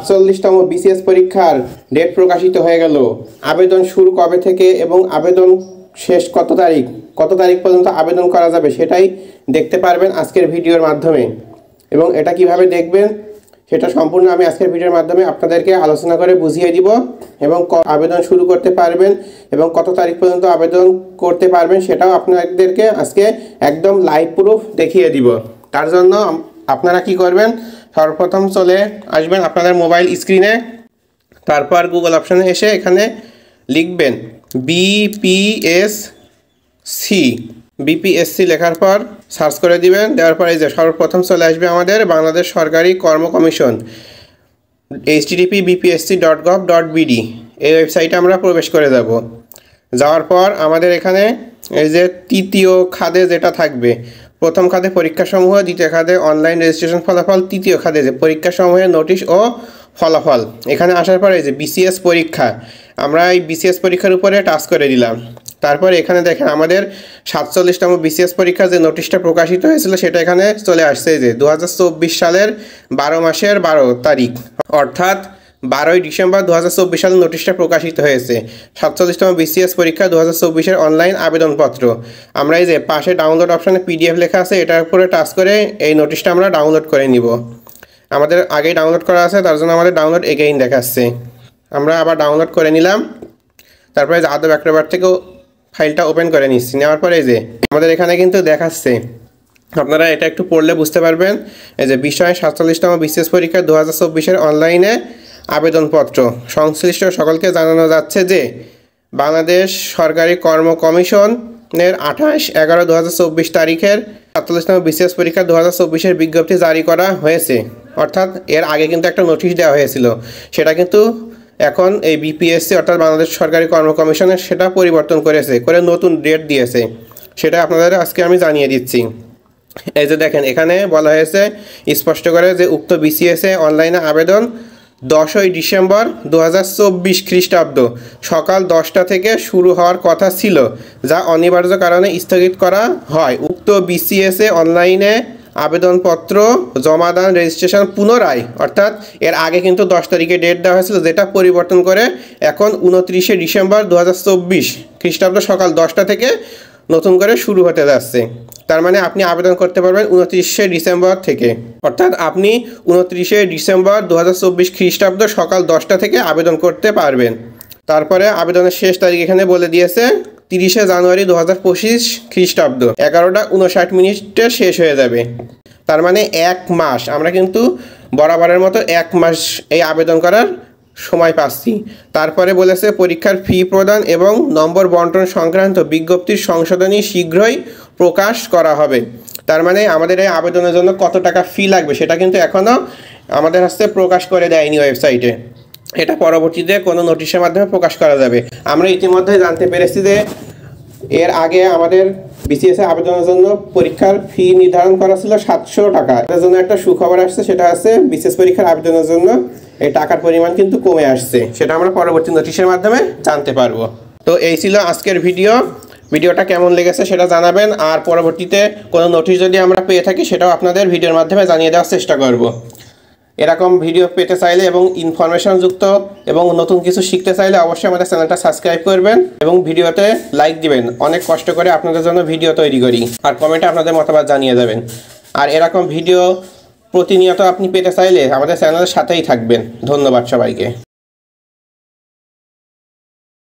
৪৭তম BCS পরীক্ষার date প্রকাশিত হয়ে গেল। আবেদন শুরু কবে থেকে এবং আবেদন শেষ কত তারিখ পর্যন্ত আবেদন করা যাবে সেটাই দেখতে পারবেন আজকের ভিডিওর মাধ্যমে। এবং এটা কিভাবে দেখবেন সেটা সম্পূর্ণ আমি আজকের ভিডিওর মাধ্যমে আপনাদেরকে আলোচনা করে বুঝিয়ে দিব। এবং আবেদন শুরু করতে পারবেন এবং কত তারিখ পর্যন্ত আবেদন করতে পারবেন সেটাও আপনাদেরকে আজকে একদম লাইভ প্রুফ দেখিয়ে দিব। তার জন্য আপনারা কি করবেন, সর্বপ্রথম চলে আসবেন আপনাদের মোবাইল স্ক্রিনে, তারপর গুগল অপশানে এসে এখানে লিখবেন বিপিএসসি লেখার পর সার্চ করে দিবেন। দেওয়ার পরে যে সর্বপ্রথম চলে আসবে আমাদের বাংলাদেশ সরকারি কর্ম কমিশন http://bpsc.gov.bd এই ওয়েবসাইটে আমরা প্রবেশ করে যাব। যাওয়ার পর আমাদের এখানে এই যে তৃতীয় খাদে যেটা থাকবে, প্রথম খাদে পরীক্ষাসমূহ, দ্বিতীয় খাদে অনলাইন রেজিস্ট্রেশন ফলাফল, তৃতীয় খাদে যে পরীক্ষাসমূহের নোটিশ ও ফলাফল। এখানে আসার পরে যে বিসিএস পরীক্ষা, আমরা এই বিসিএস পরীক্ষার উপরে টাচ করে দিলাম। তারপর এখানে দেখেন আমাদের ৪৭তম বিসিএস পরীক্ষার যে নোটিশটা প্রকাশিত হয়েছিল সেটা এখানে চলে আসছে যে ২০২৪ সালের ১২ মাসের ১২ তারিখ, অর্থাৎ ১২ই ডিসেম্বর ২০২৪ সালে নোটিশটা প্রকাশিত হয়েছে। ৪৭তম বিসিএস পরীক্ষা ২০২৪-এর অনলাইন আবেদনপত্র। আমরা এই যে পাশে ডাউনলোড অপশানে পিডিএফ লেখা আছে, এটার উপরে টাচ করে এই নোটিশটা আমরা ডাউনলোড করে নিব। আমাদের আগেই ডাউনলোড করা আছে, তার জন্য আমাদের ডাউনলোড এগেইন দেখাচ্ছে। আমরা আবার ডাউনলোড করে নিলাম। তারপরে যে আদব অ্যাক্রোব্যাট থেকেও ফাইলটা ওপেন করে নিচ্ছি। নেওয়ার পরে যে আমাদের এখানে কিন্তু দেখাচ্ছে, আপনারা এটা একটু পড়লে বুঝতে পারবেন। এই যে বিষয় ৪৭তম বিসিএস পরীক্ষা ২০২৪-এর অনলাইনে আবেদনপত্র সংশ্লিষ্ট সকলকে জানানো যাচ্ছে যে বাংলাদেশ সরকারি কর্ম কমিশনের ২৮/১১/২০২৪ তারিখের ৪৭তম বিসিএস পরীক্ষা ২০২৪-এর বিজ্ঞপ্তি জারি করা হয়েছে। অর্থাৎ এর আগে কিন্তু একটা নোটিশ দেওয়া হয়েছিল, সেটা কিন্তু এখন এই বিপিএসসি অর্থাৎ বাংলাদেশ সরকারি কর্ম কমিশনের সেটা পরিবর্তন করে নতুন ডেট দিয়েছে। সেটা আপনাদের আজকে আমি জানিয়ে দিচ্ছি। এই যে দেখেন এখানে বলা হয়েছে স্পষ্ট করে যে উক্ত বিসিএসএ অনলাইনে আবেদন ১০ই ডিসেম্বর ২০২৪ খ্রিস্টাব্দ সকাল ১০টা থেকে শুরু হওয়ার কথা ছিল, যা অনিবার্য কারণে স্থগিত করা হয়। উক্ত বিসিএসএ অনলাইনে আবেদনপত্র জমাদান রেজিস্ট্রেশন পুনরায়, অর্থাৎ এর আগে কিন্তু ১০ তারিখে ডেট দেওয়া হয়েছিল, যেটা পরিবর্তন করে এখন ২৯শে ডিসেম্বর ২০২৪ খ্রিস্টাব্দ সকাল ১০টা থেকে নতুন করে শুরু হতে যাচ্ছে। তার মানে আপনি আবেদন করতে পারবেন ২৯শে ডিসেম্বর থেকে, অর্থাৎ আপনি ২৯শে ডিসেম্বর ২০২৪ খ্রিস্টাব্দ সকাল ১০টা থেকে আবেদন করতে পারবেন। তারপরে আবেদনের শেষ তারিখ এখানে বলে দিয়েছে ৩০শে জানুয়ারি ২০২৫ খ্রিস্টাব্দ ১১টা ৫৯ শেষ হয়ে যাবে। তার মানে ১ মাস, আমরা কিন্তু বরাবরের মতো ১ মাস এই আবেদন করার সময় পাচ্ছি। তারপরে বলেছে পরীক্ষার ফি প্রদান এবং নম্বর বন্টন সংক্রান্ত বিজ্ঞপ্তির সংশোধনী শীঘ্রই প্রকাশ করা হবে। তার মানে আমাদের এই আবেদনের জন্য কত টাকা ফি লাগবে সেটা কিন্তু এখনও আমাদের হচ্ছে প্রকাশ করে দেয়নি ওয়েবসাইটে। এটা পরবর্তীতে কোনো নোটিশের মাধ্যমে প্রকাশ করা যাবে। আমরা ইতিমধ্যে জানতে পেরেছি যে এর আগে আমাদের বিসিএস আবেদনের জন্য পরীক্ষার ফি নির্ধারণ করা ছিল ৭০০ টাকা। এটার জন্য একটা সুখবর আসছে, সেটা হচ্ছে বিসিএস পরীক্ষার আবেদনের জন্য এই টাকার পরিমাণ কিন্তু কমে আসছে। সেটা আমরা পরবর্তী নোটিশের মাধ্যমে জানতে পারবো। তো এই ছিল আজকের ভিডিওটা কেমন লেগেছে সেটা জানাবেন। আর পরবর্তীতে কোনো নোটিশ যদি আমরা পেয়ে থাকি সেটাও আপনাদের ভিডিওর মাধ্যমে জানিয়ে দেওয়ার চেষ্টা করব। এরকম ভিডিও পেতে চাইলে এবং ইনফরমেশনযুক্ত এবং নতুন কিছু শিখতে চাইলে অবশ্যই আমাদের চ্যানেলটা সাবস্ক্রাইব করবেন এবং ভিডিওতে লাইক দিবেন। অনেক কষ্ট করে আপনাদের জন্য ভিডিও তৈরি করি, আর কমেন্টে আপনাদের মতামত জানিয়ে যাবেন। আর এরকম ভিডিও প্রতিনিয়ত আপনি পেতে চাইলে আমাদের চ্যানেলের সাথেই থাকবেন। ধন্যবাদ সবাইকে।